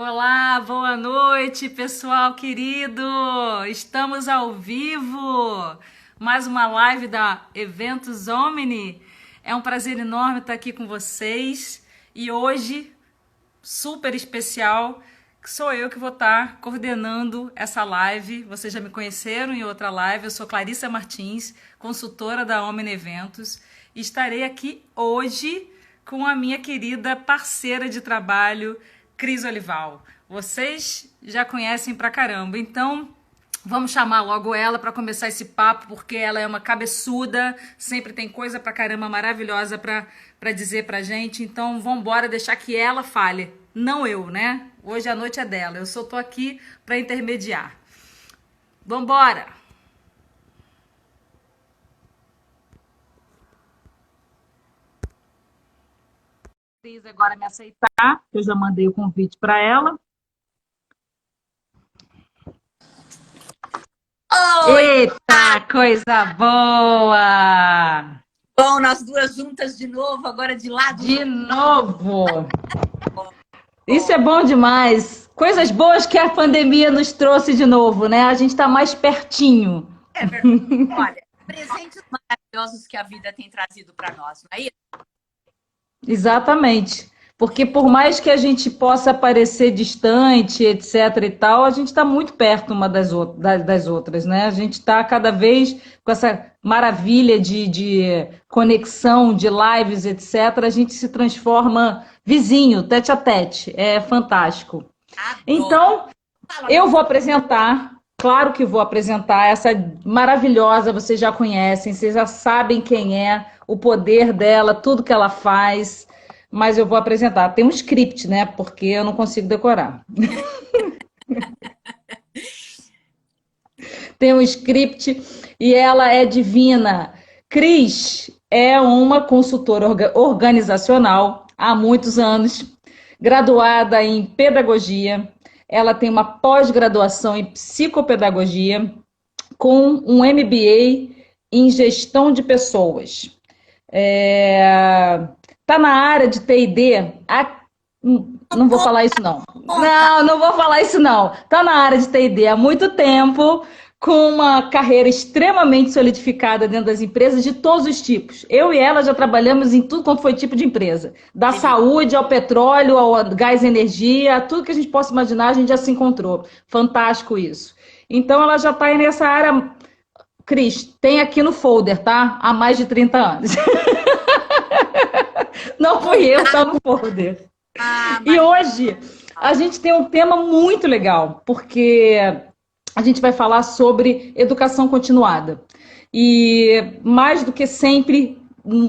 Olá, boa noite, pessoal querido! Estamos ao vivo! Mais uma live da Eventos Omni. É um prazer enorme estar aqui com vocês e hoje, super especial, que sou eu que vou estar coordenando essa live. Vocês já me conheceram em outra live, eu sou Clarissa Martins, consultora da Omni Eventos, e estarei aqui hoje com a minha querida parceira de trabalho, Cris Olival. Vocês já conhecem pra caramba, então vamos chamar logo ela para começar esse papo, porque ela é uma cabeçuda, sempre tem coisa pra caramba maravilhosa pra dizer pra gente. Então vamos embora deixar que ela fale, não eu, né? Hoje a noite é dela, eu só tô aqui para intermediar. Vamos embora! Cris agora me aceitar, eu já mandei o convite para ela. Oi! Eita, coisa boa! Bom, nós duas juntas de novo, agora de lados De novo! Isso opostos. é bom demais. Coisas boas que a pandemia nos trouxe de novo, né? A gente está mais pertinho. É verdade. Olha, presentes maravilhosos que a vida tem trazido para nós, não é isso? Exatamente. Porque por mais que a gente possa parecer distante, etc e tal, a gente está muito perto uma das outras, né? A gente está cada vez com essa maravilha de conexão, de lives, etc. A gente se transforma vizinho, tete a tete. É fantástico. Adoro. Então, Fala, eu meu vou apresentar, claro que vou apresentar essa maravilhosa, vocês já conhecem, vocês já sabem quem é, o poder dela, tudo que ela faz, mas eu vou apresentar. Tem um script, né? Porque eu não consigo decorar. Tem um script e ela é divina. Cris é uma consultora organizacional há muitos anos, graduada em pedagogia. Ela tem uma pós-graduação em psicopedagogia com um MBA em gestão de pessoas. Tá na área de T&D. Não vou falar isso não. conta. Não vou falar isso não. Tá na área de T&D há muito tempo, com uma carreira extremamente solidificada dentro das empresas de todos os tipos. Eu e ela já trabalhamos em tudo quanto foi tipo de empresa. Da Delícia. saúde ao petróleo, ao gás e energia, tudo que a gente possa imaginar, a gente já se encontrou. Fantástico isso. Então ela já está nessa área. Cris, tem aqui no folder, tá? Há mais de 30 anos. Não fui eu, tá no folder. Ah, E mas hoje a gente tem um tema muito legal, porque a gente vai falar sobre educação continuada. E mais do que sempre,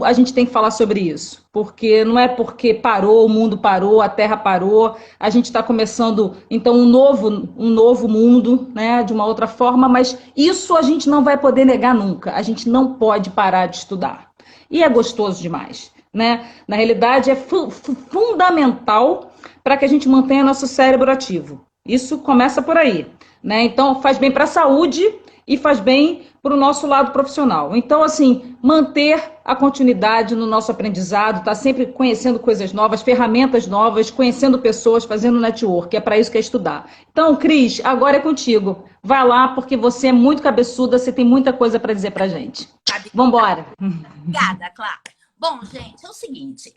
a gente tem que falar sobre isso, porque não é porque parou, o mundo parou, a Terra parou, a gente está começando, então, um novo mundo, né, de uma outra forma, mas isso a gente não vai poder negar nunca, a gente não pode parar de estudar. E é gostoso demais, né? Na realidade, é fundamental para que a gente mantenha nosso cérebro ativo. Isso começa por aí, né? Então, faz bem para a saúde e faz bem para o nosso lado profissional. Então, assim, manter a continuidade no nosso aprendizado, tá sempre conhecendo coisas novas, ferramentas novas, conhecendo pessoas, fazendo network, é para isso que é estudar. Então, Cris, agora é contigo. Vai lá, porque você é muito cabeçuda, você tem muita coisa para dizer para gente. sabe, Vamos embora. obrigada, Clara. Bom, gente, é o seguinte,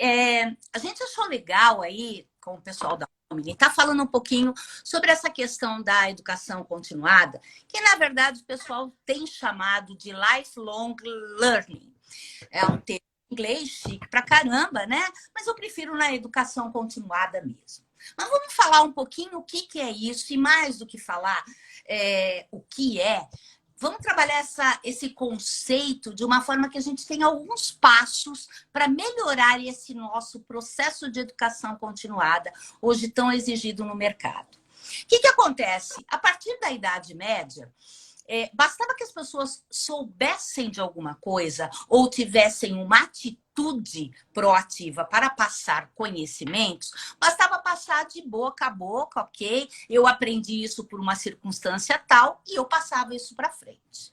a gente achou legal aí, com o pessoal da Omni, tá falando um pouquinho sobre essa questão da educação continuada, que na verdade o pessoal tem chamado de lifelong learning. É um termo em inglês chique pra caramba, né? Mas eu prefiro na educação continuada mesmo. Mas vamos falar um pouquinho o que é isso, e mais do que falar o que é, vamos trabalhar esse conceito de uma forma que a gente tenha alguns passos para melhorar esse nosso processo de educação continuada, hoje tão exigido no mercado. O que acontece? A partir da Idade Média, bastava que as pessoas soubessem de alguma coisa ou tivessem uma atitude proativa para passar conhecimentos, bastava passar de boca a boca, ok? Eu aprendi isso por uma circunstância tal e eu passava isso para frente.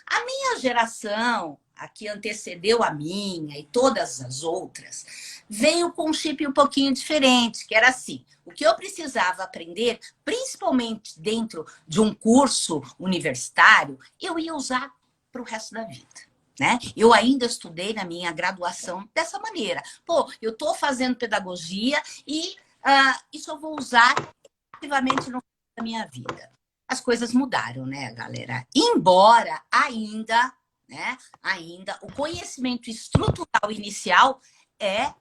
A minha geração, a que antecedeu a minha e todas as outras, veio com um chip um pouquinho diferente, que era assim, o que eu precisava aprender, principalmente dentro de um curso universitário, eu ia usar para o resto da vida. Né? Eu ainda estudei na minha graduação dessa maneira. Pô, eu estou fazendo pedagogia e isso eu vou usar ativamente no resto da minha vida. As coisas mudaram, né, galera? Embora ainda, né, o conhecimento estrutural inicial é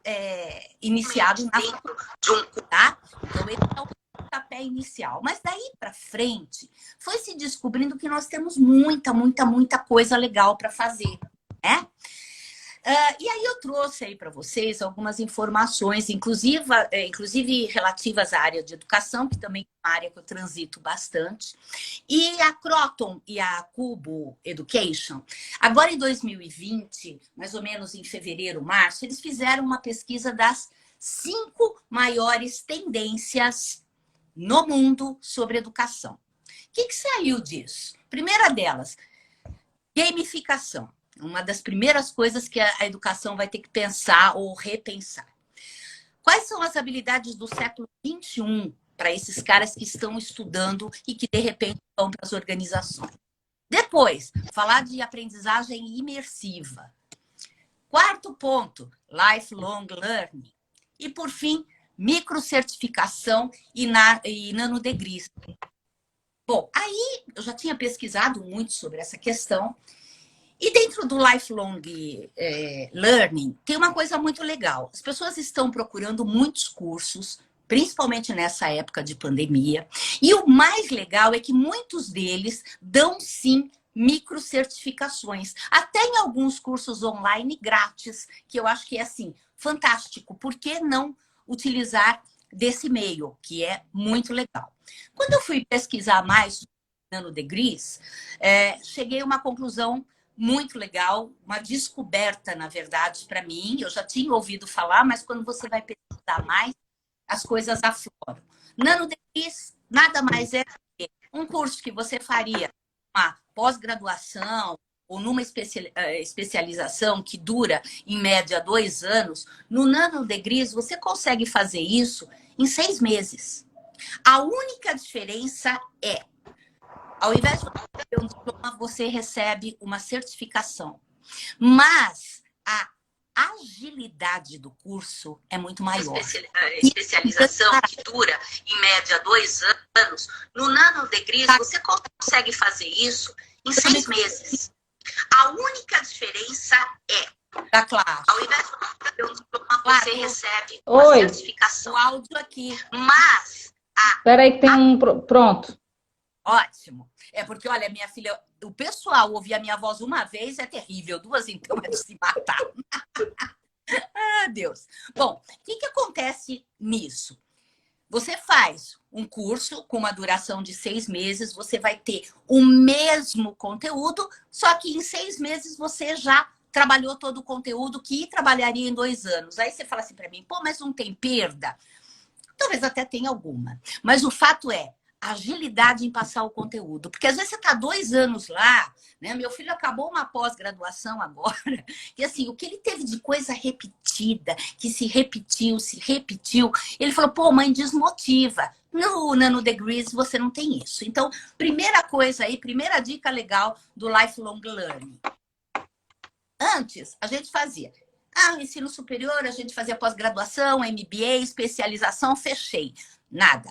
iniciado dentro de um, tá? Então, esse é o pontapé inicial. Mas daí para frente, foi se descobrindo que nós temos muita coisa legal para fazer, né? E aí eu trouxe aí para vocês algumas informações, inclusive relativas à área de educação, que também é uma área que eu transito bastante. E a Croton e a Cubo Education, agora em 2020, mais ou menos em fevereiro, março, eles fizeram uma pesquisa das 5 maiores tendências no mundo sobre educação. O que saiu disso? Primeira delas, gamificação. Uma das primeiras coisas que a educação vai ter que pensar ou repensar. Quais são as habilidades do século XXI para esses caras que estão estudando e que, de repente, vão para as organizações? Depois, falar de aprendizagem imersiva. Quarto ponto, lifelong learning. E, por fim, microcertificação e nanodegrees. Bom, aí eu já tinha pesquisado muito sobre essa questão. E dentro do lifelong learning, tem uma coisa muito legal. As pessoas estão procurando muitos cursos, principalmente nessa época de pandemia. E o mais legal é que muitos deles dão, sim, microcertificações. Até em alguns cursos online grátis, que eu acho que é, assim, fantástico. Por que não utilizar desse meio, que é muito legal? Quando eu fui pesquisar mais sobre nanodegrees, cheguei a uma conclusão muito legal, uma descoberta, na verdade, para mim. Eu já tinha ouvido falar, mas quando você vai pesquisar mais, as coisas afloram. Nanodegrees nada mais é que um curso que você faria uma pós-graduação ou numa especialização que dura, em média, 2 anos. No nanodegrees, você consegue fazer isso em 6 meses. A única diferença é, ao invés de receber um diploma, você recebe uma certificação. Mas a agilidade do curso é muito maior. Especialização que dura, em média, 2 anos. No nanodegrees, você consegue fazer isso em 6 meses. A única diferença é, tá claro, ao invés de receber um diploma, você recebe uma certificação. O áudio aqui. Mas Espera que tem um... Pronto. Ótimo. É porque, olha, minha filha, o pessoal ouvir a minha voz uma vez é terrível, 2 então é de se matar. Ah, Deus. Bom, o que acontece nisso? Você faz um curso com uma duração de 6 meses, você vai ter o mesmo conteúdo, só que em 6 meses você já trabalhou todo o conteúdo que trabalharia em 2 anos. Aí você fala assim para mim, pô, mas não tem perda? Talvez até tenha alguma. Mas o fato é, agilidade em passar o conteúdo. Porque às vezes você está 2 anos lá, né? Meu filho acabou uma pós-graduação agora, e assim, o que ele teve de coisa repetida, que se repetiu, ele falou, pô, mãe, desmotiva. No nanodegrees você não tem isso. Então, primeira coisa aí, primeira dica legal do lifelong learning. Antes, a gente fazia ensino superior, a gente fazia pós-graduação, MBA, especialização, fechei. Nada.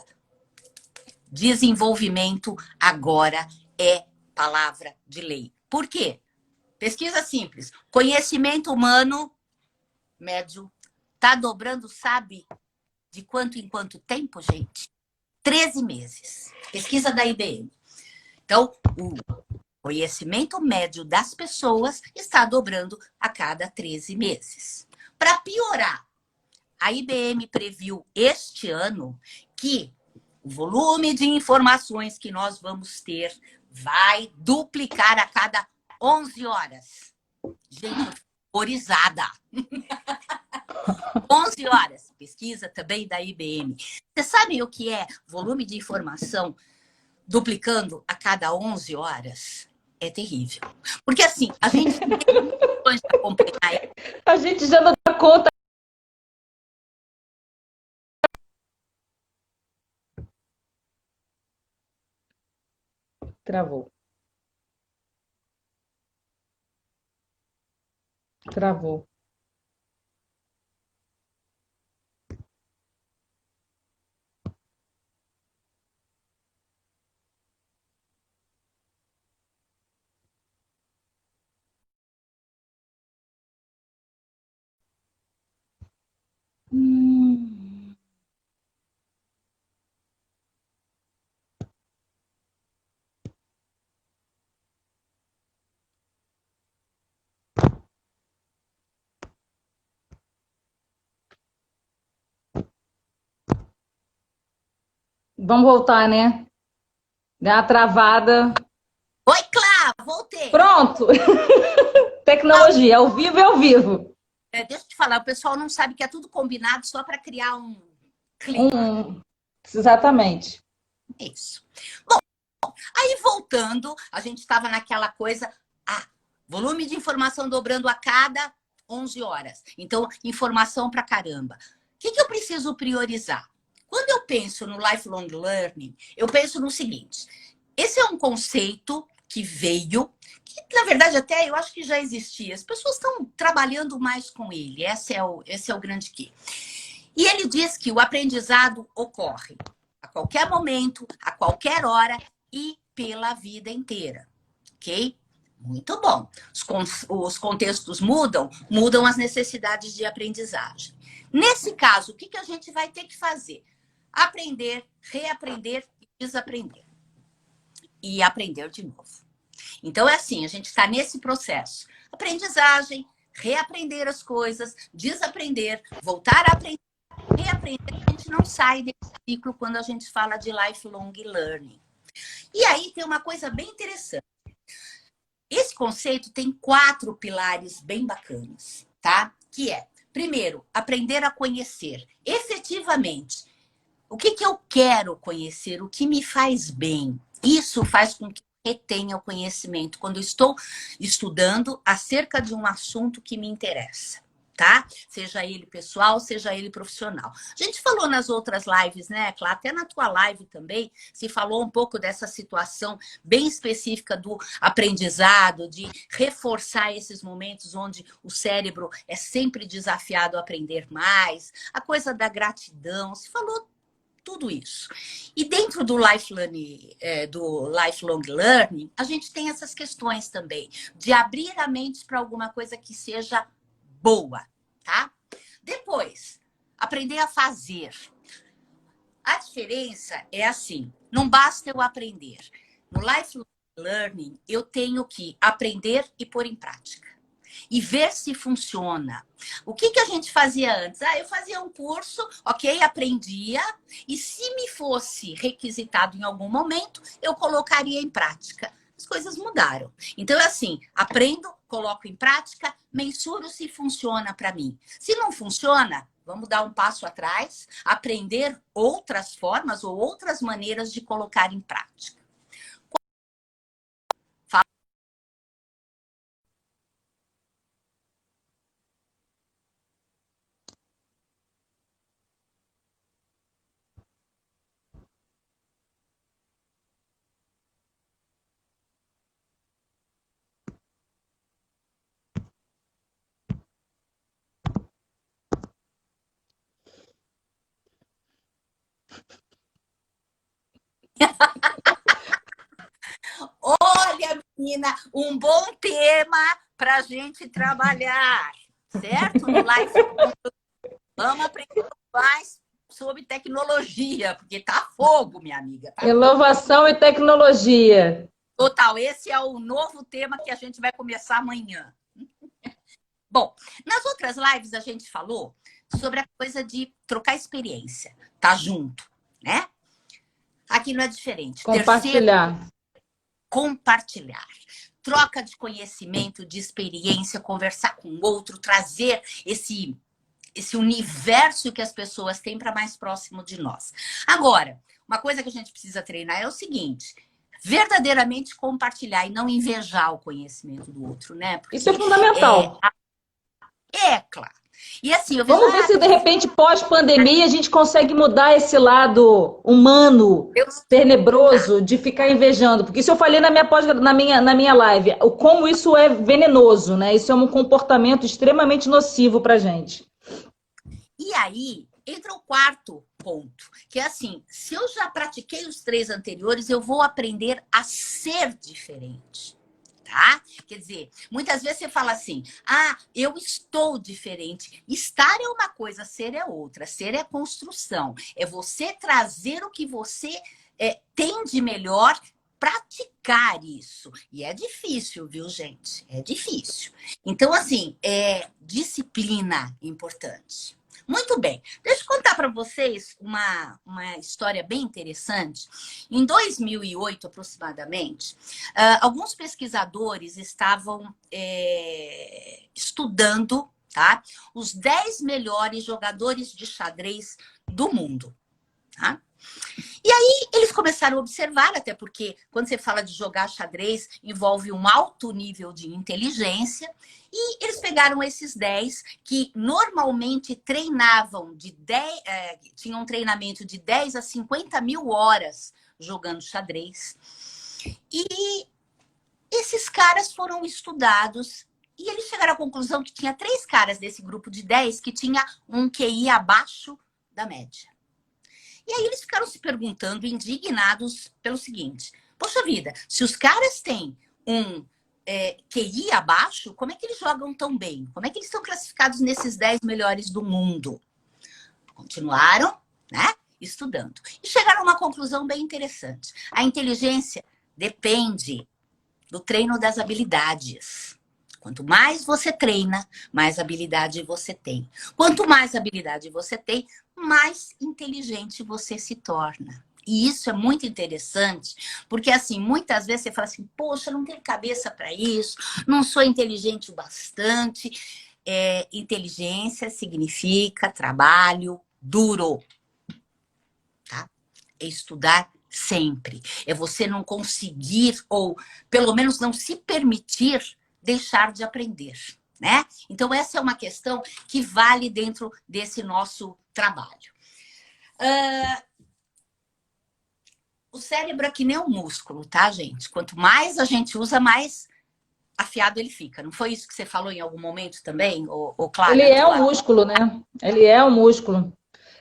Desenvolvimento agora é palavra de lei. Por quê? Pesquisa simples. Conhecimento humano médio está dobrando, sabe de quanto em quanto tempo, gente? 13 meses. Pesquisa da IBM. Então, o conhecimento médio das pessoas está dobrando a cada 13 meses. Para piorar, a IBM previu este ano que o volume de informações que nós vamos ter vai duplicar a cada 11 horas. Gente, eu fico horrorizada. 11 horas. Pesquisa também da IBM. Vocês sabem o que é volume de informação duplicando a cada 11 horas? É terrível. Porque assim, a gente tem condições de acompanhar. A gente já não dá conta. Travou. Travou. Hum. Vamos voltar, né? Dá uma travada. Oi, Clá, voltei. Pronto! Tecnologia, ao vivo é ao vivo. Deixa eu te falar, o pessoal não sabe que é tudo combinado só para criar um clima. Exatamente. Isso. Bom, aí voltando, a gente estava naquela coisa, volume de informação dobrando a cada 11 horas. Então, informação pra caramba. O que eu preciso priorizar? Quando eu penso no lifelong learning, eu penso no seguinte: esse é um conceito que veio, que na verdade até eu acho que já existia. As pessoas estão trabalhando mais com ele. Esse é o grande quê. E ele diz que o aprendizado ocorre a qualquer momento, a qualquer hora e pela vida inteira. Ok? Muito bom. Os contextos mudam, mudam as necessidades de aprendizagem. Nesse caso, o que a gente vai ter que fazer? Aprender, reaprender e desaprender. E aprender de novo. Então, é assim, a gente está nesse processo. Aprendizagem, reaprender as coisas, desaprender, voltar a aprender, reaprender. A gente não sai desse ciclo quando a gente fala de lifelong learning. E aí tem uma coisa bem interessante. Esse conceito tem 4 pilares bem bacanas, tá? Que é, primeiro, aprender a conhecer efetivamente o que eu quero conhecer, o que me faz bem. Isso faz com que eu retenha o conhecimento quando eu estou estudando acerca de um assunto que me interessa. Tá? Seja ele pessoal, seja ele profissional. A gente falou nas outras lives, né, Clá? Até na tua live também se falou um pouco dessa situação bem específica do aprendizado, de reforçar esses momentos onde o cérebro é sempre desafiado a aprender mais, a coisa da gratidão, se falou tudo isso. E dentro do lifelong learning, a gente tem essas questões também, de abrir a mente para alguma coisa que seja boa, tá? Depois, aprender a fazer. A diferença é assim, não basta eu aprender. No lifelong learning, eu tenho que aprender e pôr em prática. E ver se funciona. O que a gente fazia antes? Eu fazia um curso, ok, aprendia, e se me fosse requisitado em algum momento, eu colocaria em prática. As coisas mudaram. Então, é assim, aprendo, coloco em prática, mensuro se funciona para mim. Se não funciona, vamos dar um passo atrás, aprender outras formas ou outras maneiras de colocar em prática. Olha, menina, um bom tema para a gente trabalhar, certo? No Life. Vamos aprender mais sobre tecnologia, porque tá fogo, minha amiga. Tá Inovação fogo. e tecnologia. Total, esse é o novo tema que a gente vai começar amanhã. Bom, nas outras lives a gente falou sobre a coisa de trocar experiência, tá junto, né? Aqui não é diferente. Compartilhar. Terceiro, compartilhar. Troca de conhecimento, de experiência, conversar com o outro, trazer esse universo que as pessoas têm para mais próximo de nós. Agora, uma coisa que a gente precisa treinar é o seguinte: verdadeiramente compartilhar e não invejar o conhecimento do outro, né? Porque Isso é fundamental. É, claro. E assim, eu vejo... Vamos ver se de repente, pós-pandemia, a gente consegue mudar esse lado humano, tenebroso, de ficar invejando. Porque isso eu falei na minha live, como isso é venenoso, né? Isso é um comportamento extremamente nocivo pra gente. E aí, entra o quarto ponto, que é assim, se eu já pratiquei os 3 anteriores, eu vou aprender a ser diferente. Tá? Quer dizer, muitas vezes você fala assim, eu estou diferente. Estar é uma coisa, ser é outra. Ser é construção. É você trazer o que você tem de melhor, praticar isso. E é difícil, viu, gente? É difícil. Então, assim, disciplina importante. Muito bem. Deixa eu contar para vocês uma história bem interessante. Em 2008, aproximadamente, alguns pesquisadores estavam estudando, tá, os 10 melhores jogadores de xadrez do mundo. Tá? E aí eles começaram a observar, até porque quando você fala de jogar xadrez, envolve um alto nível de inteligência. E eles pegaram esses 10 que normalmente treinavam tinham um treinamento de 10 a 50 mil horas jogando xadrez. E esses caras foram estudados e eles chegaram à conclusão que tinha 3 caras desse grupo de 10 que tinha um QI abaixo da média. E aí eles ficaram se perguntando, indignados, pelo seguinte: poxa vida, se os caras têm um QI abaixo, como é que eles jogam tão bem? Como é que eles estão classificados nesses 10 melhores do mundo? Continuaram, né, estudando. E chegaram a uma conclusão bem interessante. A inteligência depende do treino das habilidades. Quanto mais você treina, mais habilidade você tem. Quanto mais habilidade você tem, mais inteligente você se torna. E isso é muito interessante, porque assim, muitas vezes você fala assim, poxa, não tenho cabeça para isso, não sou inteligente o bastante. Inteligência significa trabalho duro, tá? É estudar sempre. É você não conseguir, ou pelo menos não se permitir deixar de aprender, né? Então, essa é uma questão que vale dentro desse nosso trabalho. O cérebro é que nem um músculo, tá, gente? Quanto mais a gente usa, mais afiado ele fica. Não foi isso que você falou em algum momento também, ou Clara? Ele é um músculo, né? Ele é um músculo.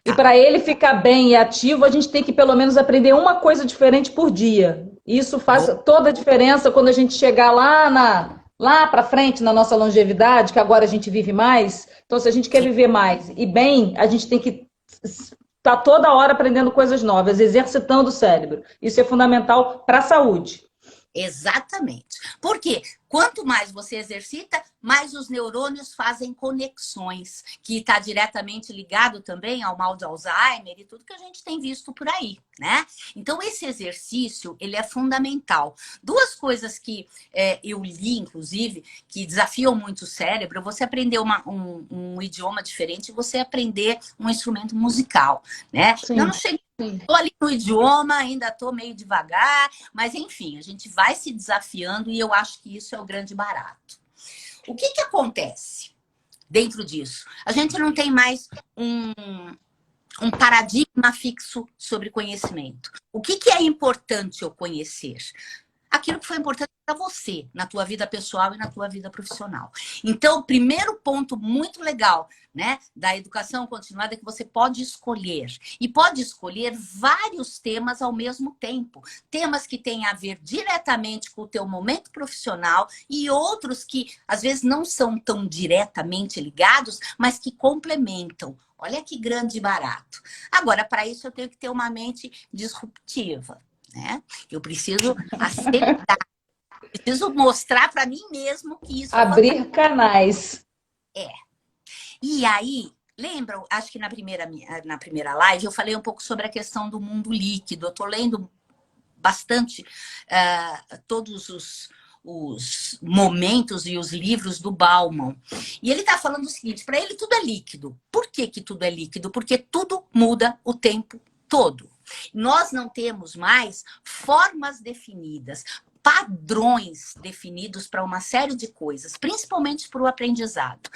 E para ele ficar bem e ativo, a gente tem que pelo menos aprender uma coisa diferente por dia. Isso faz toda a diferença quando a gente chegar lá para frente na nossa longevidade, que agora a gente vive mais. Então, se a gente quer viver mais e bem, a gente tem que estar toda hora aprendendo coisas novas, exercitando o cérebro. Isso é fundamental para a saúde. Exatamente. Porque quanto mais você exercita, mais os neurônios fazem conexões, que está diretamente ligado também ao mal de Alzheimer e tudo que a gente tem visto por aí, né? Então, esse exercício, ele é fundamental. 2 coisas que eu li, inclusive, que desafiam muito o cérebro, você aprender um idioma diferente e você aprender um instrumento musical, né? Sim. Eu não cheguei. Estou ali no idioma, ainda estou meio devagar, mas enfim, a gente vai se desafiando e eu acho que isso é o grande barato. O que acontece dentro disso? A gente não tem mais um paradigma fixo sobre conhecimento. O que é importante eu conhecer? Aquilo que foi importante para você, na tua vida pessoal e na tua vida profissional. Então, o primeiro ponto muito legal, né, da educação continuada é que você pode escolher. E pode escolher vários temas ao mesmo tempo. Temas que têm a ver diretamente com o teu momento profissional e outros que, às vezes, não são tão diretamente ligados, mas que complementam. Olha que grande barato. Agora, para isso, eu tenho que ter uma mente disruptiva. Né? Eu preciso aceitar, preciso mostrar para mim mesmo que isso abrir canais. E aí, lembram, acho que na primeira live eu falei um pouco sobre a questão do mundo líquido. Eu estou lendo bastante todos os momentos e os livros do Bauman. E ele está falando o seguinte, para ele tudo é líquido. Por que tudo é líquido? Porque tudo muda o tempo todo. Nós não temos mais formas definidas. padrões definidos para uma série de coisas, principalmente para o aprendizado.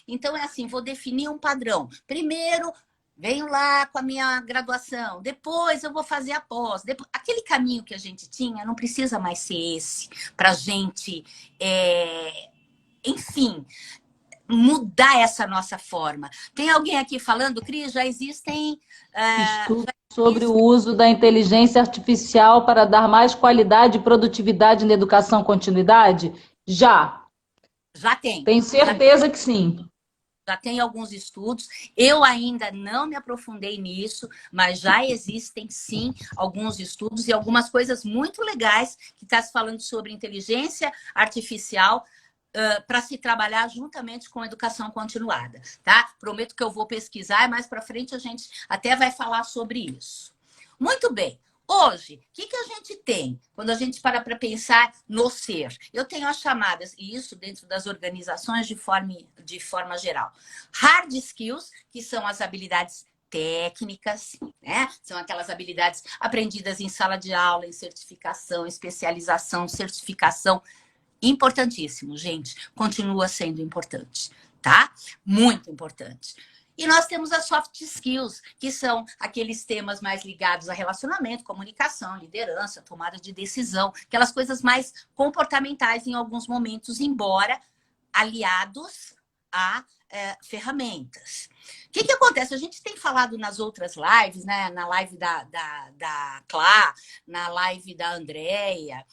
Então é assim, vou definir um padrão. Primeiro, venho lá com a minha graduação, depois eu vou fazer a pós. Aquele caminho que a gente tinha não precisa mais ser esse, para a gente, enfim, mudar essa nossa forma. Tem alguém aqui falando, Cris, já existem... Estudos sobre o uso da inteligência artificial para dar mais qualidade e produtividade na educação continuidade? Já. Já tem. Tenho certeza que sim. Já tem alguns estudos. Eu ainda não me aprofundei nisso, mas já existem, sim, alguns estudos e algumas coisas muito legais que está se falando sobre inteligência artificial para se trabalhar juntamente com a educação continuada, tá? Prometo que eu vou pesquisar e mais para frente a gente até vai falar sobre isso. Muito bem. Hoje, o que a gente tem quando a gente para pensar no ser? Eu tenho as chamadas, e isso dentro das organizações de forma geral. Hard skills, que são as habilidades técnicas, né? São aquelas habilidades aprendidas em sala de aula, em certificação, especialização, certificação. Importantíssimo, gente. Continua sendo importante, tá? Muito importante. E nós temos as soft skills, que são aqueles temas mais ligados a relacionamento, comunicação, liderança, tomada de decisão, aquelas coisas mais comportamentais em alguns momentos, embora aliados a ferramentas. O que acontece? A gente tem falado nas outras lives, né? Na live da Clá, na live da Andréia,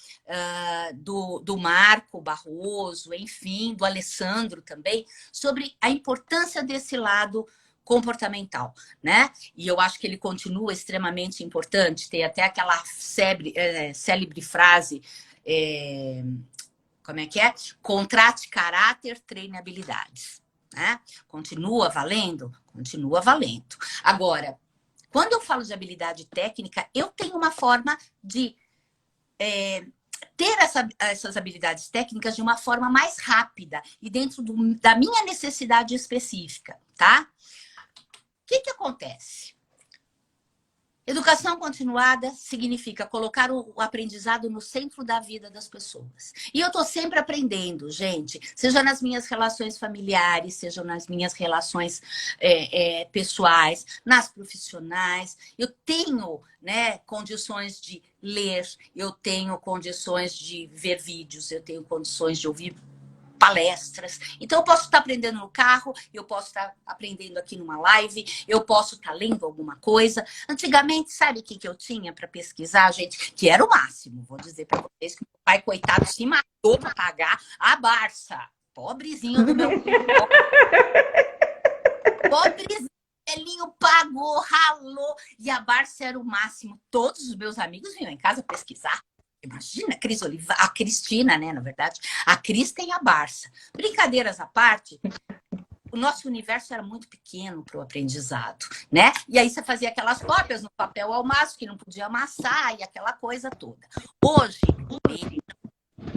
do Marco Barroso, enfim, do Alessandro também, sobre a importância desse lado comportamental, né? E eu acho que ele continua extremamente importante. Tem até aquela célebre frase, como é que é? Contrate caráter, treine habilidades. Né? Continua valendo? Continua valendo. Agora, quando eu falo de habilidade técnica, eu tenho uma forma de ter essas habilidades técnicas de uma forma mais rápida e dentro da minha necessidade específica, tá? O que acontece? Educação continuada significa colocar o aprendizado no centro da vida das pessoas. E eu estou sempre aprendendo, gente, seja nas minhas relações familiares, seja nas minhas relações pessoais, nas profissionais. Eu tenho, né, condições de ler, eu tenho condições de ver vídeos, eu tenho condições de ouvir palestras. Então, eu posso estar aprendendo no carro, eu posso estar aprendendo aqui numa live, eu posso estar lendo alguma coisa. Antigamente, sabe o que eu tinha para pesquisar, gente? Que era o máximo. Vou dizer para vocês que o pai, coitado, se matou para pagar a Barça. Pobrezinho do meu... Pobrezinho. Elinho pagou, ralou, e a Barça era o máximo. Todos os meus amigos vinham em casa pesquisar. Imagina, a Cristina, né, na verdade. A Cris tem a Barça. Brincadeiras à parte, o nosso universo era muito pequeno para o aprendizado, né? E aí você fazia aquelas cópias no papel ao máximo, que não podia amassar, e aquela coisa toda. Hoje,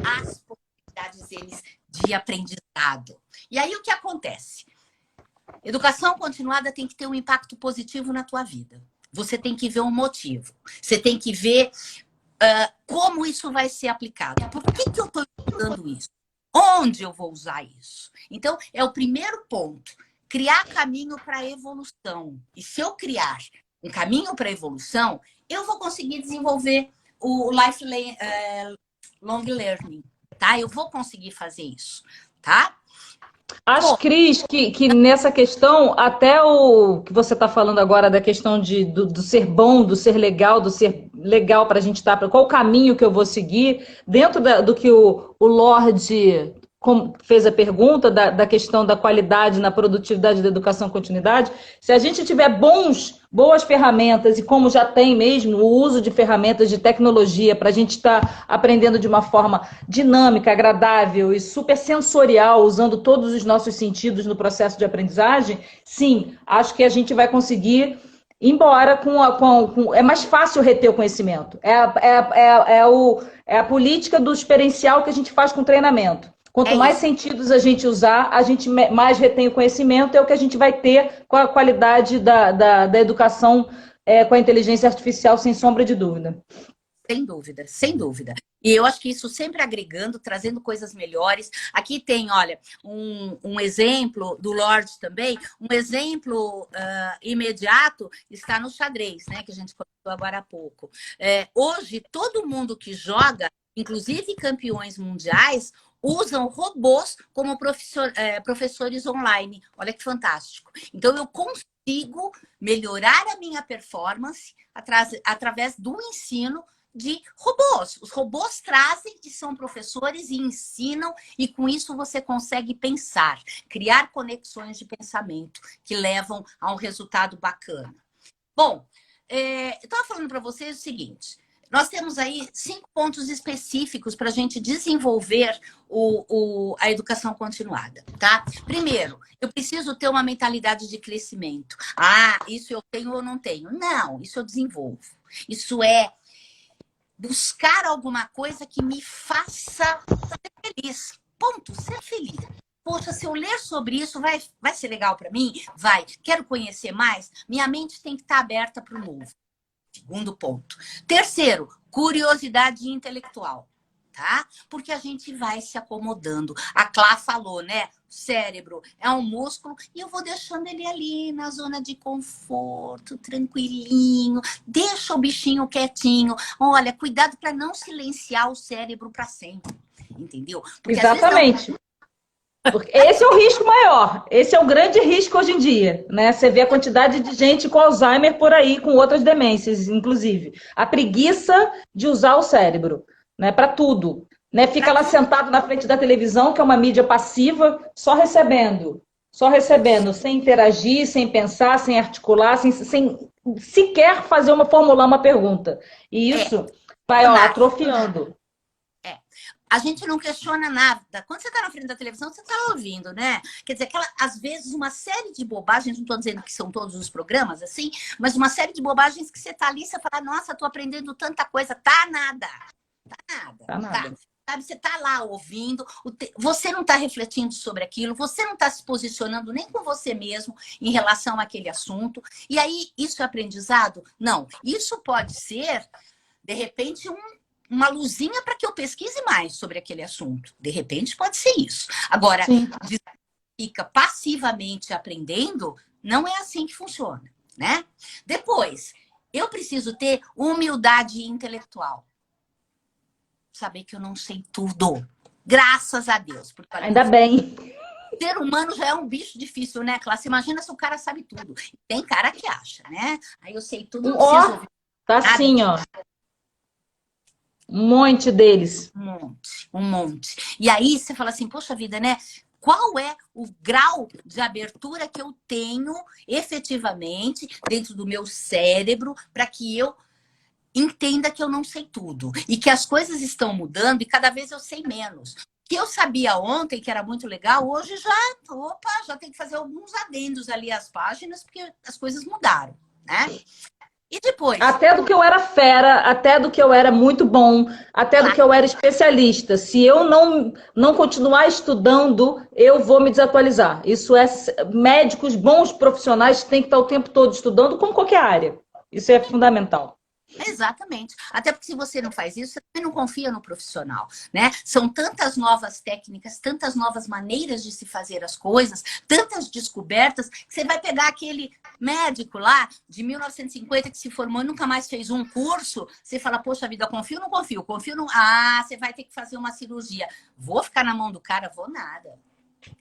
as possibilidades de aprendizado. E aí o que acontece? Educação continuada tem que ter um impacto positivo na tua vida. Você tem que ver um motivo. Você tem que ver como isso vai ser aplicado. Por que eu estou estudando isso? Onde eu vou usar isso? Então, é o primeiro ponto. Criar caminho para a evolução. E se eu criar um caminho para a evolução, eu vou conseguir desenvolver o lifelong learning. Tá? Eu vou conseguir fazer isso. Tá? Acho, Cris, que nessa questão, até o que você está falando agora da questão do ser bom, do ser legal para a gente estar, qual o caminho que eu vou seguir, dentro do que o Lorde fez a pergunta, da questão da qualidade na produtividade da educação continuidade, se a gente tiver boas ferramentas, e como já tem mesmo o uso de ferramentas de tecnologia para a gente estar aprendendo de uma forma dinâmica, agradável e super sensorial, usando todos os nossos sentidos no processo de aprendizagem, sim, acho que a gente vai conseguir ir embora é mais fácil reter o conhecimento. É a política do experiencial que a gente faz com o treinamento. Quanto mais sentidos a gente usar, a gente mais retém o conhecimento, é o que a gente vai ter com a qualidade da educação com a inteligência artificial, sem sombra de dúvida. Sem dúvida, sem dúvida. E eu acho que isso sempre agregando, trazendo coisas melhores. Aqui tem, olha, um exemplo do Lorde também, um exemplo imediato está no xadrez, né? Que a gente comentou agora há pouco. Hoje, todo mundo que joga, inclusive campeões mundiais, usam robôs como professores online. Olha que fantástico. Então, eu consigo melhorar a minha performance através do ensino de robôs. Os robôs trazem que são professores e ensinam, e com isso você consegue pensar, criar conexões de pensamento que levam a um resultado bacana. Bom, eu estava falando para vocês o seguinte: nós temos aí 5 pontos específicos para a gente desenvolver a educação continuada, tá? Primeiro, eu preciso ter uma mentalidade de crescimento. Ah, isso eu tenho ou não tenho? Não, isso eu desenvolvo. Isso é buscar alguma coisa que me faça ser feliz. Ponto, ser feliz. Poxa, se eu ler sobre isso, vai ser legal para mim? Vai. Quero conhecer mais? Minha mente tem que estar aberta para o novo. Segundo ponto. Terceiro, curiosidade intelectual, tá? Porque a gente vai se acomodando. A Clá falou, né? O cérebro é um músculo e eu vou deixando ele ali na zona de conforto, tranquilinho. Deixa o bichinho quietinho. Olha, cuidado para não silenciar o cérebro para sempre, entendeu? Porque exatamente. Porque esse é o risco maior, esse é o grande risco hoje em dia, né? Você vê a quantidade de gente com Alzheimer por aí, com outras demências, inclusive. A preguiça de usar o cérebro, né? Para tudo, né? Fica lá sentado na frente da televisão, que é uma mídia passiva, só recebendo, sem interagir, sem pensar, sem articular, sem sequer formular uma pergunta. E isso vai, atrofiando. A gente não questiona nada. Quando você está na frente da televisão, você está ouvindo, né? Quer dizer, às vezes, uma série de bobagens, não estou dizendo que são todos os programas assim, mas uma série de bobagens que você está ali e você fala, nossa, estou aprendendo tanta coisa. Tá nada. Tá nada. Sabe, você está lá ouvindo, você não está refletindo sobre aquilo, você não está se posicionando nem com você mesmo em relação àquele assunto. E aí, isso é aprendizado? Não. Isso pode ser, de repente, uma luzinha para que eu pesquise mais sobre aquele assunto. De repente, pode ser isso. Agora, fica passivamente aprendendo, não é assim que funciona, né? Depois, eu preciso ter humildade intelectual. Saber que eu não sei tudo. Graças a Deus. Porque, ainda bem. O ser humano já é um bicho difícil, né, Clássica? Imagina se o cara sabe tudo. Tem cara que acha, né? Aí eu sei tudo, não preciso ouvir. Tá assim, ó. Um monte deles. Um monte. E aí você fala assim, poxa vida, né? Qual é o grau de abertura que eu tenho efetivamente dentro do meu cérebro para que eu entenda que eu não sei tudo e que as coisas estão mudando e cada vez eu sei menos. O que eu sabia ontem, que era muito legal, hoje já tem que fazer alguns adendos ali às páginas, porque as coisas mudaram, né? E depois? Até do que eu era fera, até do que eu era muito bom, até do que eu era especialista. Se eu não continuar estudando, eu vou me desatualizar. Isso é, médicos, bons profissionais têm que estar o tempo todo estudando, como qualquer área. Isso é fundamental. Exatamente. Até porque se você não faz isso, você também não confia no profissional, né? São tantas novas técnicas, tantas novas maneiras de se fazer as coisas, tantas descobertas, que você vai pegar aquele médico lá de 1950 que se formou e nunca mais fez um curso, você fala, poxa vida, confio ou não confio? Confio não... Ah, você vai ter que fazer uma cirurgia. Vou ficar na mão do cara? Vou nada.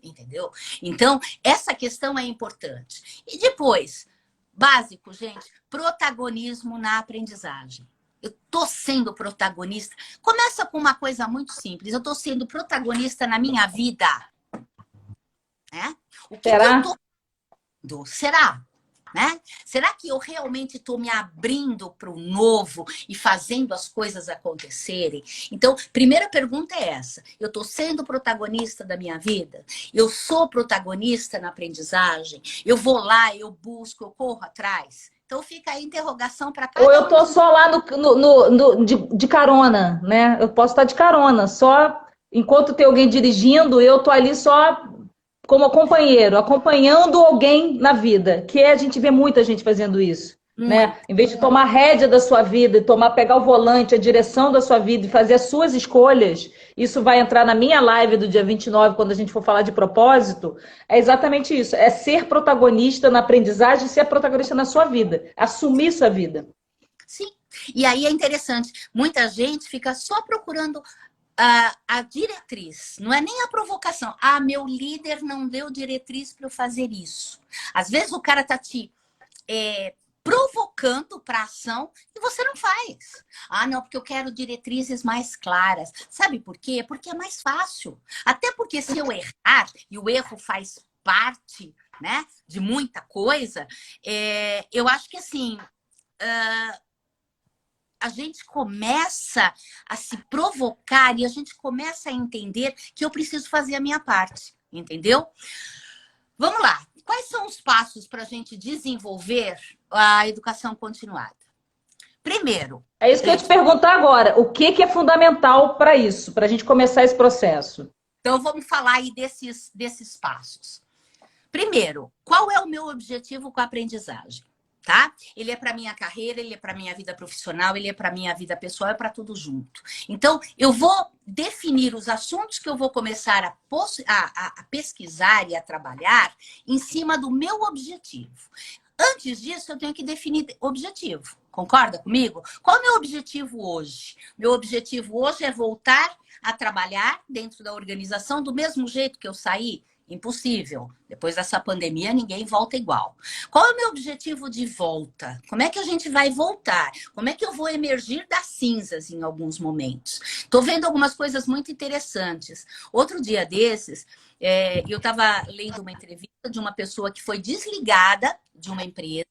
Entendeu? Então, essa questão é importante. E depois... Básico, gente, protagonismo na aprendizagem. Eu tô sendo protagonista. Começa com uma coisa muito simples. Eu tô sendo protagonista na minha vida. Né? O que será? eu tô fazendo? Será? Né? Será que eu realmente estou me abrindo para o novo e fazendo as coisas acontecerem? Então, primeira pergunta é essa. Eu estou sendo protagonista da minha vida? Eu sou protagonista na aprendizagem? Eu vou lá, eu busco, eu corro atrás? Então, fica a interrogação para cada Ou eu estou só lá de carona, né? Eu posso estar de carona, só enquanto tem alguém dirigindo, eu estou ali só... como companheiro, acompanhando alguém na vida, que a gente vê muita gente fazendo isso. né? Muito. Em vez de tomar a rédea da sua vida, pegar o volante, a direção da sua vida e fazer as suas escolhas, isso vai entrar na minha live do dia 29, quando a gente for falar de propósito, é exatamente isso, é ser protagonista na aprendizagem, ser protagonista na sua vida, assumir sua vida. Sim. E aí é interessante, muita gente fica só procurando a diretriz, não é nem a provocação. Ah, meu líder não deu diretriz para eu fazer isso. Às vezes o cara tá te provocando para ação e você não faz. Ah, não, porque eu quero diretrizes mais claras. Sabe por quê? Porque é mais fácil. Até porque se eu errar, e o erro faz parte, né, de muita coisa, eu acho que assim, a gente começa a se provocar e a gente começa a entender que eu preciso fazer a minha parte, entendeu? Vamos lá. Quais são os passos para a gente desenvolver a educação continuada? Primeiro. É isso que eu ia te perguntar agora. O que é fundamental para isso, para a gente começar esse processo? Então, vamos falar aí desses passos. Primeiro, qual é o meu objetivo com a aprendizagem? Tá? Ele é para minha carreira, ele é para minha vida profissional, ele é para minha vida pessoal, é para tudo junto. Então, eu vou definir os assuntos que eu vou começar a pesquisar e a trabalhar em cima do meu objetivo. Antes disso, eu tenho que definir objetivo. Concorda comigo? Qual é o meu objetivo hoje? Meu objetivo hoje é voltar a trabalhar dentro da organização do mesmo jeito que eu saí? Impossível. Depois dessa pandemia, ninguém volta igual. Qual é o meu objetivo de volta? Como é que a gente vai voltar? Como é que eu vou emergir das cinzas em alguns momentos? Estou vendo algumas coisas muito interessantes. Outro dia desses, eu estava lendo uma entrevista de uma pessoa que foi desligada de uma empresa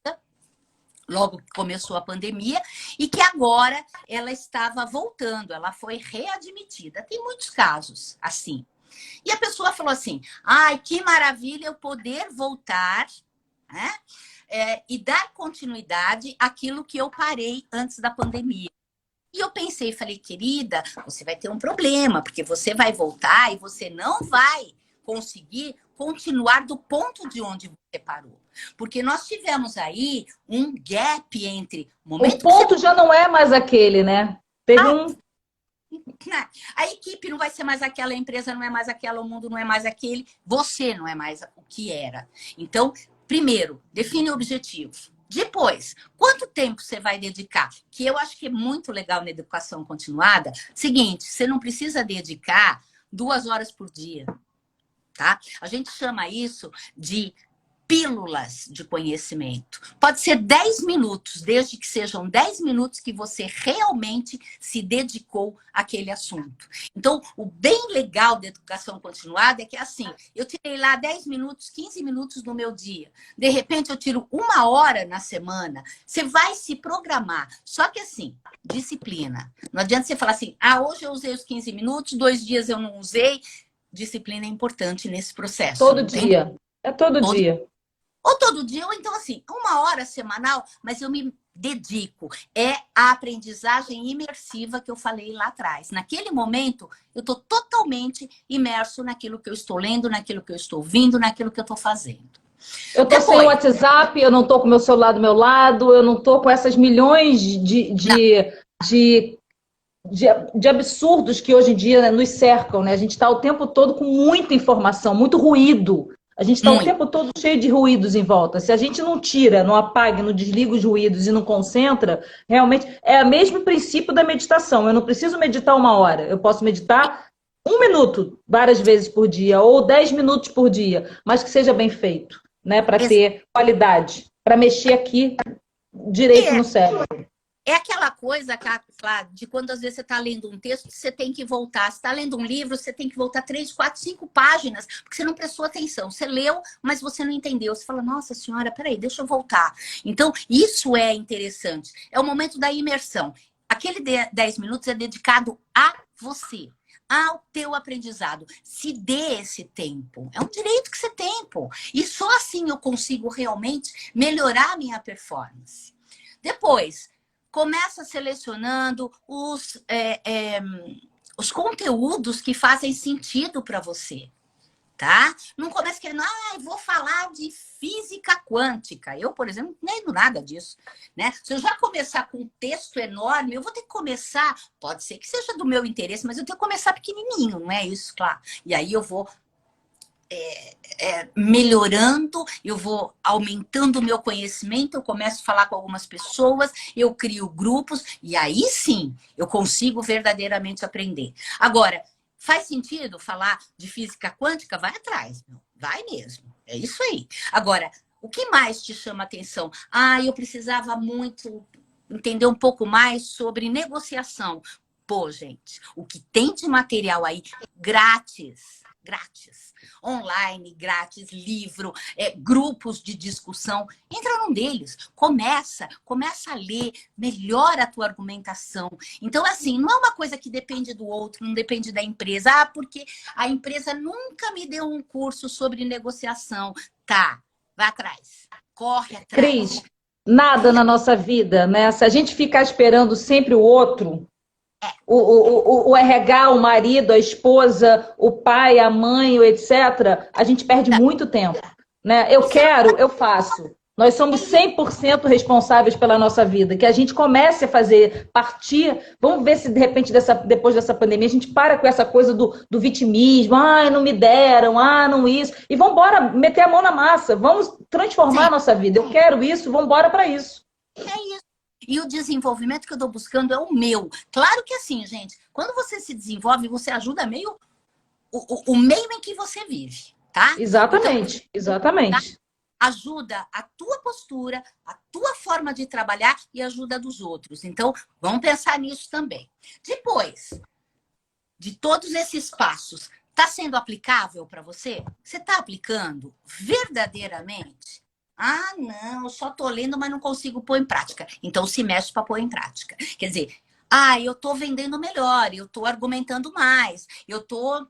logo que começou a pandemia, e que agora ela estava voltando, ela foi readmitida. Tem muitos casos assim. E a pessoa falou assim, ai, que maravilha eu poder voltar, né? E dar continuidade àquilo que eu parei antes da pandemia. E eu pensei, falei, querida, você vai ter um problema, porque você vai voltar e você não vai conseguir continuar do ponto de onde você parou. Porque nós tivemos aí um gap entre o momento O ponto já não é mais aquele, né? Teve um. A equipe não vai ser mais aquela, a empresa não é mais aquela, o mundo não é mais aquele, você não é mais o que era. Então, primeiro, define o objetivo. Depois, quanto tempo você vai dedicar? Que eu acho que é muito legal na educação continuada. Seguinte, você não precisa dedicar 2 horas por dia, tá? A gente chama isso de pílulas de conhecimento. Pode ser 10 minutos, desde que sejam 10 minutos que você realmente se dedicou àquele assunto. Então, o bem legal da educação continuada é que, assim, eu tirei lá 10 minutos, 15 minutos no meu dia. De repente, eu tiro 1 hora na semana. Você vai se programar. Só que, assim, disciplina. Não adianta você falar assim, hoje eu usei os 15 minutos, 2 dias eu não usei. Disciplina é importante nesse processo. Todo dia. É todo dia. Ou todo dia, ou então assim, 1 hora semanal, mas eu me dedico. É a aprendizagem imersiva que eu falei lá atrás. Naquele momento, eu estou totalmente imerso naquilo que eu estou lendo, naquilo que eu estou ouvindo, naquilo que eu estou fazendo. Eu tô sem o WhatsApp, eu não tô com o meu celular do meu lado, eu não tô com essas milhões de absurdos que hoje em dia, né, nos cercam, né? A gente está o tempo todo com muita informação, muito ruído. A gente está o tempo todo cheio de ruídos em volta. Se a gente não tira, não apaga, não desliga os ruídos e não concentra, realmente é o mesmo princípio da meditação. Eu não preciso meditar 1 hora, eu posso meditar 1 minuto várias vezes por dia, ou 10 minutos por dia, mas que seja bem feito, né? Para ter qualidade, para mexer aqui direito no cérebro. É aquela coisa, claro, de quando às vezes você está lendo um texto, você tem que voltar. Você está lendo um livro, você tem que voltar 3, 4, 5 páginas, porque você não prestou atenção. Você leu, mas você não entendeu. Você fala, nossa senhora, peraí, deixa eu voltar. Então, isso é interessante. É o momento da imersão. Aquele 10 minutos é dedicado a você, ao teu aprendizado. Se dê esse tempo. É um direito que você tem, pô. E só assim eu consigo realmente melhorar a minha performance. Depois, começa selecionando os conteúdos que fazem sentido para você, tá? Não comece querendo, vou falar de física quântica. Eu, por exemplo, nem entendo nada disso, né? Se eu já começar com um texto enorme, eu vou ter que começar, pode ser que seja do meu interesse, mas eu tenho que começar pequenininho, não é isso, claro. E aí eu vou melhorando, eu vou aumentando o meu conhecimento, eu começo a falar com algumas pessoas, eu crio grupos, e aí sim eu consigo verdadeiramente aprender. Agora, faz sentido falar de física quântica? Vai atrás, vai mesmo, é isso aí. Agora, o que mais te chama a atenção? Eu precisava muito entender um pouco mais sobre negociação. Pô, gente, o que tem de material aí grátis, online, grátis, livro, grupos de discussão, entra num deles, começa a ler, melhora a tua argumentação. Então, assim, não é uma coisa que depende do outro, não depende da empresa. Porque a empresa nunca me deu um curso sobre negociação. Tá, vai atrás, corre atrás. Cris, nada na nossa vida, né? Se a gente ficar esperando sempre o outro, o RH, o marido, a esposa, o pai, a mãe, etc., a gente perde muito tempo, né? Eu quero, eu faço. Nós somos 100% responsáveis pela nossa vida. Que a gente comece a fazer, partir. Vamos ver se, de repente, depois dessa pandemia, a gente para com essa coisa do vitimismo. Não me deram, não isso. E vamos embora meter a mão na massa. Vamos transformar a nossa vida. Eu quero isso, vamos embora para isso. É isso. E o desenvolvimento que eu estou buscando é o meu. Claro que assim, gente, quando você se desenvolve, você ajuda meio o meio em que você vive, tá? Exatamente, então, exatamente. Tá? Ajuda a tua postura, a tua forma de trabalhar e ajuda a dos outros. Então, vamos pensar nisso também. Depois de todos esses passos, está sendo aplicável para você? Você está aplicando verdadeiramente? Não, eu só estou lendo, mas não consigo pôr em prática. Então, se mexe para pôr em prática. Quer dizer, eu estou vendendo melhor, eu estou argumentando mais, eu estou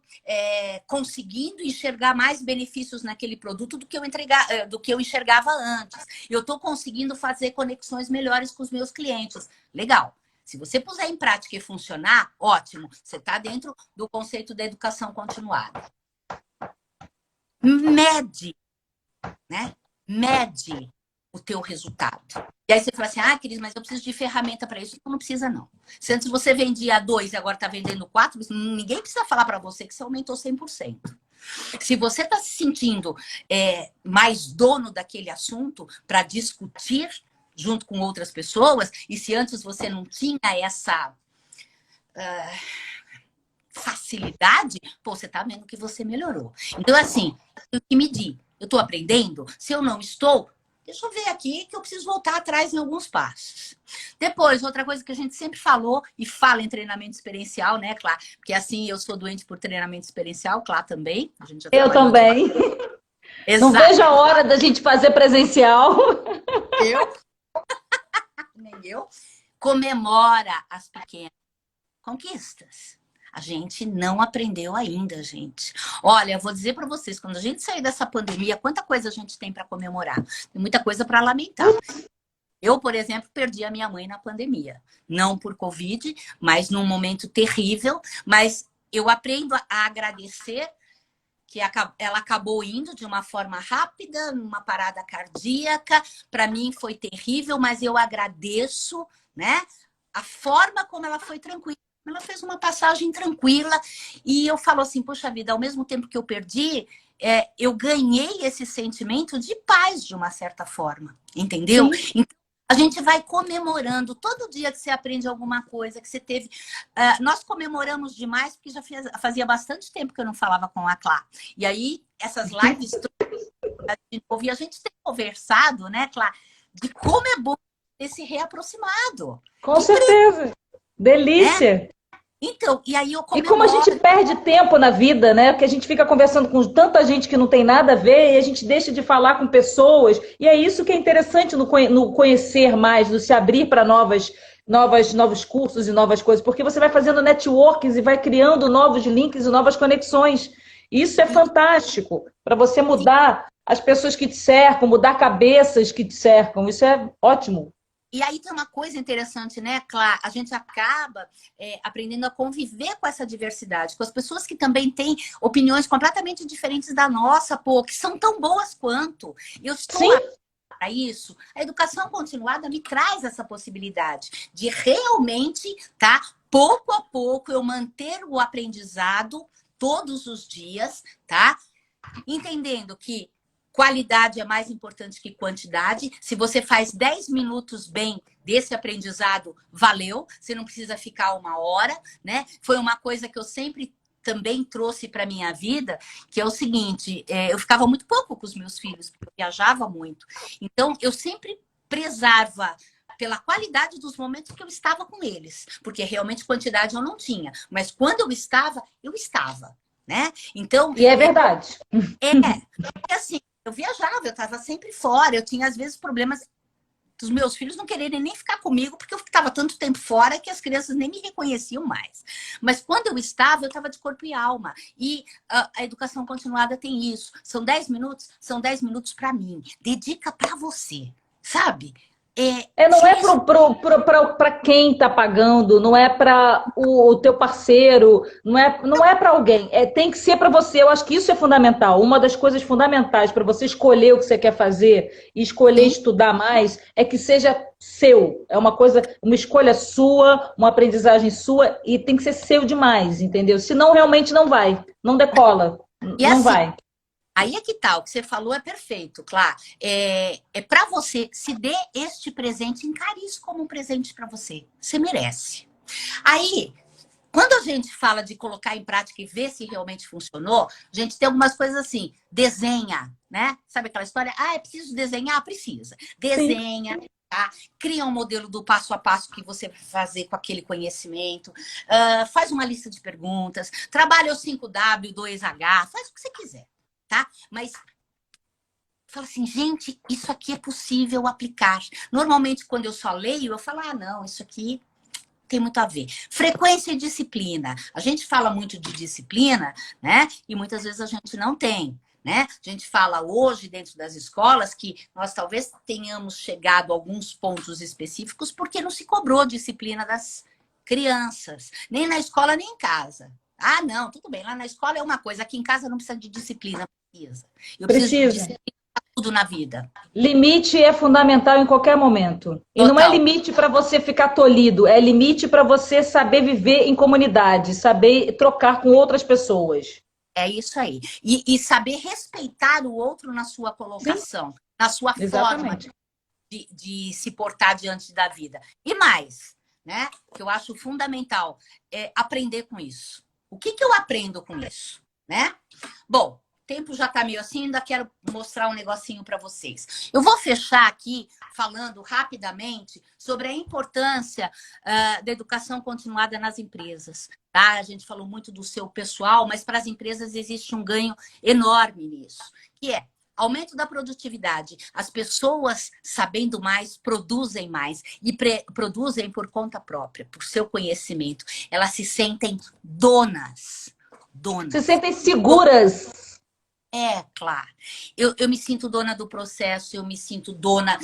conseguindo enxergar mais benefícios naquele produto do que eu enxergava antes. Eu estou conseguindo fazer conexões melhores com os meus clientes. Legal. Se você puser em prática e funcionar, ótimo. Você está dentro do conceito da educação continuada. Mede, né? Mede o teu resultado. E aí você fala assim, Cris, mas eu preciso de ferramenta para isso. Não precisa, não. Se antes você vendia 2 e agora está vendendo 4, ninguém precisa falar para você que você aumentou 100%. Se você está se sentindo mais dono daquele assunto para discutir junto com outras pessoas, e se antes você não tinha essa facilidade, você está vendo que você melhorou. Então, assim, eu tenho que medir. Eu estou aprendendo? Se eu não estou, deixa eu ver aqui que eu preciso voltar atrás em alguns passos. Depois, outra coisa que a gente sempre falou e fala em treinamento experiencial, né, Clá? Porque assim, eu sou doente por treinamento experiencial, Clá também. A gente já eu também. Não vejo a hora da gente fazer presencial. Eu? Nem eu. Comemora as pequenas conquistas. A gente não aprendeu ainda, gente. Olha, eu vou dizer para vocês, quando a gente sair dessa pandemia, quanta coisa a gente tem para comemorar. Tem muita coisa para lamentar. Eu, por exemplo, perdi a minha mãe na pandemia. Não por Covid, mas num momento terrível. Mas eu aprendo a agradecer que ela acabou indo de uma forma rápida, numa parada cardíaca. Para mim foi terrível, mas eu agradeço, né, a forma como ela foi tranquila. Ela fez uma passagem tranquila e eu falo assim, poxa vida, ao mesmo tempo que eu perdi, eu ganhei esse sentimento de paz de uma certa forma, entendeu? Então, a gente vai comemorando todo dia que você aprende alguma coisa, que você teve... nós comemoramos demais porque já fazia bastante tempo que eu não falava com a Clá. E aí, essas lives, a gente tem conversado, né, Clá, de como é bom ter se reaproximado. Com certeza. Delícia! Então, e aí eu comemoro. E como a gente perde tempo na vida, né? Porque a gente fica conversando com tanta gente que não tem nada a ver e a gente deixa de falar com pessoas. E é isso que é interessante no conhecer mais, no se abrir para novos cursos e novas coisas. Porque você vai fazendo networks e vai criando novos links e novas conexões. Isso é fantástico para você mudar as pessoas que te cercam, mudar cabeças que te cercam. Isso é ótimo. E aí tem uma coisa interessante, né, Clá? A gente acaba aprendendo a conviver com essa diversidade, com as pessoas que também têm opiniões completamente diferentes da nossa, pô, que são tão boas quanto. Eu estou Sim, para isso. A educação continuada me traz essa possibilidade de realmente, tá, pouco a pouco, eu manter o aprendizado todos os dias, tá? Entendendo que qualidade é mais importante que quantidade. Se você faz 10 minutos bem desse aprendizado, valeu. Você não precisa ficar 1 hora, né? Foi uma coisa que eu sempre também trouxe para minha vida, que é o seguinte, eu ficava muito pouco com os meus filhos, porque eu viajava muito. Então, eu sempre prezava pela qualidade dos momentos que eu estava com eles, porque realmente quantidade eu não tinha, mas quando eu estava, né? Então, e é verdade. assim, eu viajava, eu estava sempre fora, eu tinha às vezes problemas dos meus filhos não quererem nem ficar comigo, porque eu ficava tanto tempo fora que as crianças nem me reconheciam mais. Mas quando eu estava de corpo e alma. E a educação continuada tem isso. São 10 minutos para mim. Dedica para você, sabe? Não é para quem está pagando, não é para o teu parceiro, não é para alguém, tem que ser para você. Eu acho que isso é fundamental. Uma das coisas fundamentais para você escolher o que você quer fazer e escolher Sim. estudar mais é que seja seu. É uma coisa, uma escolha sua, uma aprendizagem sua e tem que ser seu demais, entendeu? Senão realmente não vai, não decola, E não assim, vai. aí é que tá, o que você falou é perfeito, claro. É para você se dê este presente, encare isso como um presente para você. Você merece. Aí, quando a gente fala de colocar em prática e ver se realmente funcionou, a gente tem algumas coisas assim, desenha, né? Sabe aquela história? Ah, é preciso desenhar? Precisa. Sim. Desenha, tá? Cria um modelo do passo a passo que você vai fazer com aquele conhecimento. Faz uma lista de perguntas. Trabalha o 5W, 2H. Faz o que você quiser, tá? Mas fala assim, gente, isso aqui é possível aplicar. Normalmente, quando eu só leio, eu falo, ah, não, isso aqui tem muito a ver. Frequência e disciplina. A gente fala muito de disciplina, né? E muitas vezes a gente não tem, né? A gente fala hoje dentro das escolas que nós talvez tenhamos chegado a alguns pontos específicos porque não se cobrou disciplina das crianças, nem na escola nem em casa. Ah, não, tudo bem, lá na escola é uma coisa, aqui em casa não precisa de disciplina, precisa. Eu preciso de Precisa. disciplina para tudo na vida. Limite é fundamental em qualquer momento. E não é Total. limite para você ficar tolhido, é limite para você saber viver em comunidade, saber trocar com outras pessoas. É isso aí. E saber respeitar o outro na sua Sim, colocação, na sua forma exatamente. de se portar diante da vida. E mais, né? Que eu acho fundamental é aprender com isso. O que eu aprendo com isso, né? Bom, o tempo já está meio assim, ainda quero mostrar um negocinho para vocês. Eu vou fechar aqui falando rapidamente sobre a importância da educação continuada nas empresas. Tá? A gente falou muito do seu pessoal, mas para as empresas existe um ganho enorme nisso, que é aumento da produtividade. As pessoas, sabendo mais, produzem mais. E produzem por conta própria, por seu conhecimento. Elas se sentem donas. Se Donas. sentem seguras. Claro. Eu me sinto dona do processo, eu me sinto dona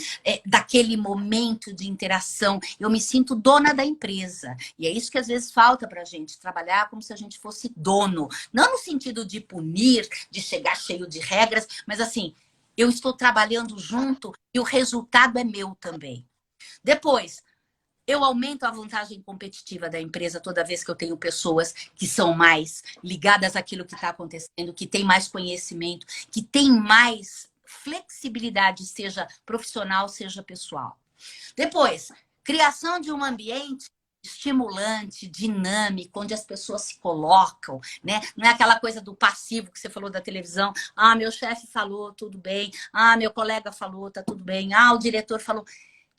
daquele momento de interação, eu me sinto dona da empresa. E é isso que às vezes falta para a gente, trabalhar como se a gente fosse dono. Não no sentido de punir, de chegar cheio de regras, mas assim, eu estou trabalhando junto e o resultado é meu também. Depois, eu aumento a vantagem competitiva da empresa toda vez que eu tenho pessoas que são mais ligadas àquilo que está acontecendo, que têm mais conhecimento, que têm mais flexibilidade, seja profissional, seja pessoal. Depois, criação de um ambiente estimulante, dinâmico, onde as pessoas se colocam, né? Não é aquela coisa do passivo que você falou da televisão. Ah, meu chefe falou, tudo bem. Ah, meu colega falou, tá tudo bem. Ah, o diretor falou.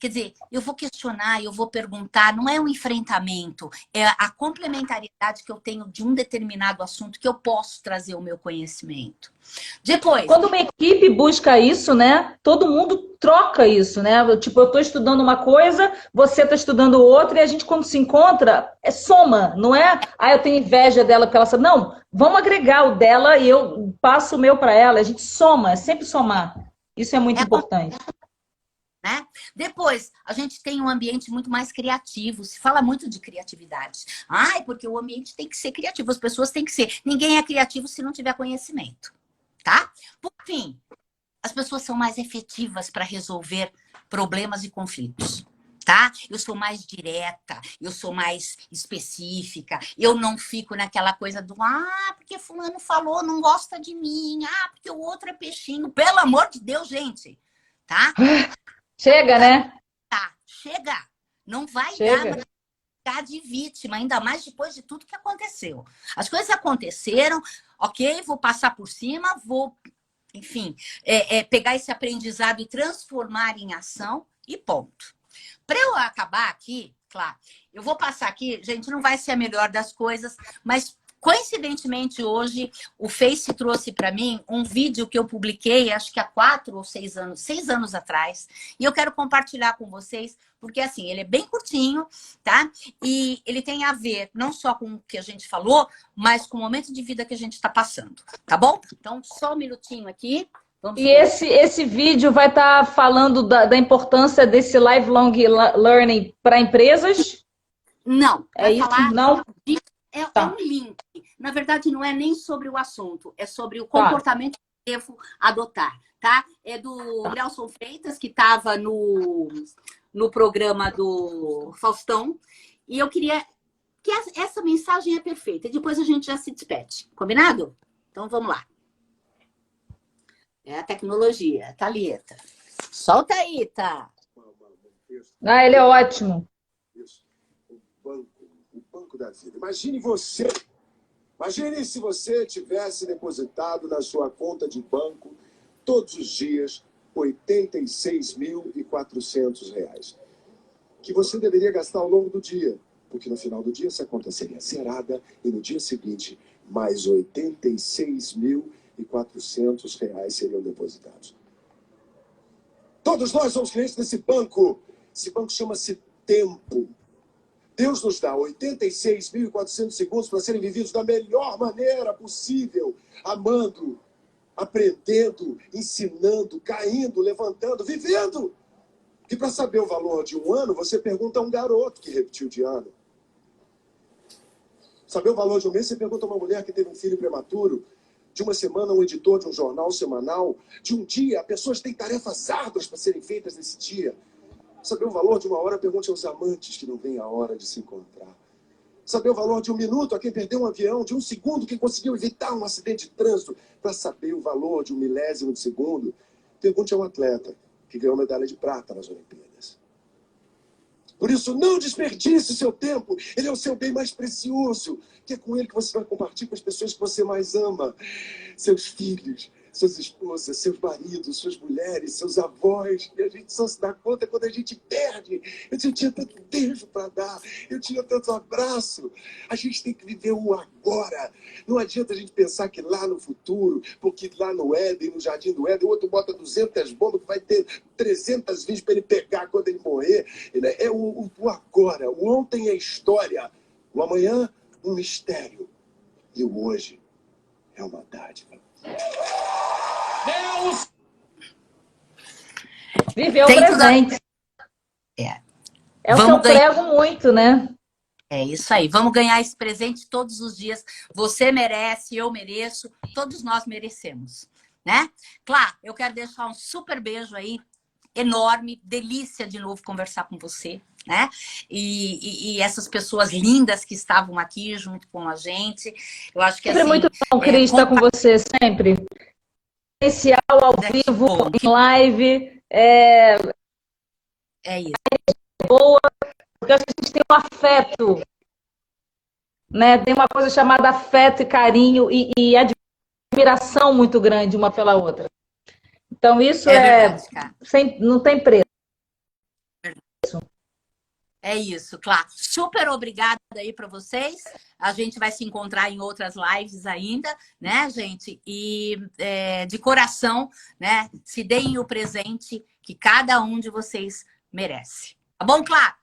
Quer dizer, eu vou questionar, eu vou perguntar, não é um enfrentamento, é a complementariedade que eu tenho de um determinado assunto que eu posso trazer o meu conhecimento. Depois, Quando uma equipe busca isso, né? Todo mundo troca isso, né? Tipo, eu estou estudando uma coisa, você está estudando outra, e a gente, quando se encontra, soma, não é? Ah, eu tenho inveja dela porque ela sabe. Não, vamos agregar o dela e eu passo o meu para ela. A gente soma, é sempre somar. Isso é muito é importante. né? Depois, a gente tem um ambiente muito mais criativo. Se fala muito de criatividade. Ai, porque o ambiente tem que ser criativo, as pessoas têm que ser. Ninguém é criativo se não tiver conhecimento, tá? Por fim, as pessoas são mais efetivas para resolver problemas e conflitos. Tá? Eu sou mais direta, eu sou mais específica, eu não fico naquela coisa do porque fulano falou, não gosta de mim, porque o outro é peixinho. Pelo amor de Deus, gente, tá? Chega, né? Tá, chega. Não vai dar Chega. mais ficar de vítima, ainda mais depois de tudo que aconteceu. As coisas aconteceram, ok, vou passar por cima, vou, enfim, pegar esse aprendizado e transformar em ação e ponto. Para eu acabar aqui, claro, eu vou passar aqui, gente, não vai ser a melhor das coisas, mas coincidentemente hoje o Face trouxe para mim um vídeo que eu publiquei, acho que há 4 ou 6 anos, 6 anos atrás, e eu quero compartilhar com vocês, porque assim, ele é bem curtinho, tá? E ele tem a ver não só com o que a gente falou, mas com o momento de vida que a gente está passando, tá bom? Então, só um minutinho aqui. E esse vídeo vai estar falando da importância desse lifelong learning para empresas? Não. É isso? Não? É um link. Na verdade, não é nem sobre o assunto, é sobre o comportamento que eu devo adotar, tá? É do Nelson Freitas, que estava no programa do Faustão. E eu queria que essa mensagem é perfeita. E depois a gente já se despede. Combinado? Então, vamos lá. É a tecnologia. Thalita. Solta aí, tá? Ele é ótimo. Isso. O banco da vida. Imagine se você tivesse depositado na sua conta de banco todos os dias R$ 86.400, que você deveria gastar ao longo do dia, porque no final do dia essa conta seria zerada e no dia seguinte mais R$ 86.400 seriam depositados. Todos nós somos clientes desse banco. Esse banco chama-se tempo. Deus nos dá 86.400 segundos para serem vividos da melhor maneira possível, amando, aprendendo, ensinando, caindo, levantando, vivendo. E para saber o valor de um ano, você pergunta a um garoto que repetiu de ano. Saber o valor de um mês, você pergunta a uma mulher que teve um filho prematuro. De uma semana, um editor de um jornal semanal. De um dia, pessoas têm tarefas árduas para serem feitas nesse dia. Saber o valor de uma hora, pergunte aos amantes que não vêm a hora de se encontrar. Saber o valor de um minuto a quem perdeu um avião, de um segundo quem conseguiu evitar um acidente de trânsito. Para saber o valor de um milésimo de segundo, pergunte a um atleta que ganhou medalha de prata nas Olimpíadas. Por isso, não desperdice o seu tempo. Ele é o seu bem mais precioso, que é com ele que você vai compartilhar com as pessoas que você mais ama. Seus filhos, suas esposas, seus maridos, suas mulheres, seus avós. E a gente só se dá conta quando a gente perde. Eu tinha tanto beijo para dar, eu tinha tanto abraço. A gente tem que viver o agora. Não adianta a gente pensar que lá no futuro, porque lá no Éden, no Jardim do Éden, o outro bota 200 bombas que vai ter 300 vezes para ele pegar quando ele morrer. É o agora. O ontem é história. O amanhã, um mistério. E o hoje é uma dádiva. Deus! Viveu o presente. É o que eu prego muito, né? É isso aí. Vamos ganhar esse presente todos os dias. Você merece, eu mereço, todos nós merecemos, né? Claro, eu quero deixar um super beijo aí, enorme, delícia de novo conversar com você, né? E essas pessoas lindas que estavam aqui junto com a gente. Eu acho que sempre assim, muito bom, Cris, estar com você sempre. Especial, ao vivo, em live. É isso. Boa, porque a gente tem um afeto, né? Tem uma coisa chamada afeto e carinho e admiração muito grande uma pela outra. Então isso verdade, não tem preço. É isso, claro. Super obrigada aí para vocês. A gente vai se encontrar em outras lives ainda, né, gente? E de coração, né? Se deem o presente que cada um de vocês merece. Tá bom, Clá?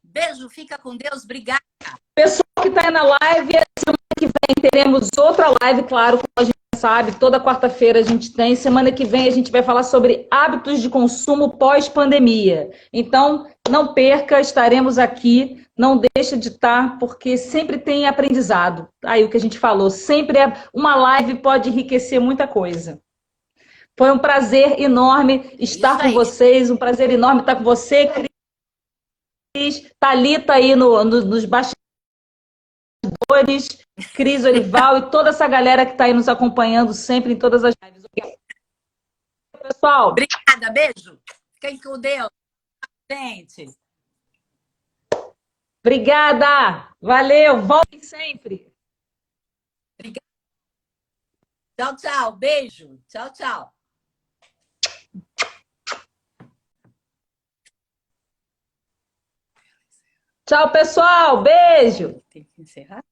Beijo, fica com Deus. Obrigada. Pessoal que está aí na live, semana que vem teremos outra live, claro, como a gente sabe, toda quarta-feira a gente tem. Semana que vem a gente vai falar sobre hábitos de consumo pós-pandemia. Então, não perca, estaremos aqui. Não deixa de estar, porque sempre tem aprendizado. Aí o que a gente falou, sempre uma live pode enriquecer muita coisa. Foi um prazer enorme estar com vocês, um prazer enorme estar com você, Cris, Thalita aí nos bastidores, Cris Orival e toda essa galera que está aí nos acompanhando sempre em todas as lives. Pessoal. Obrigada, beijo. Fiquem com Deus. Gente. Obrigada. Valeu. Voltem sempre. Obrigada. Tchau, tchau. Beijo. Tchau, tchau. Tchau, pessoal. Beijo. Tem que encerrar?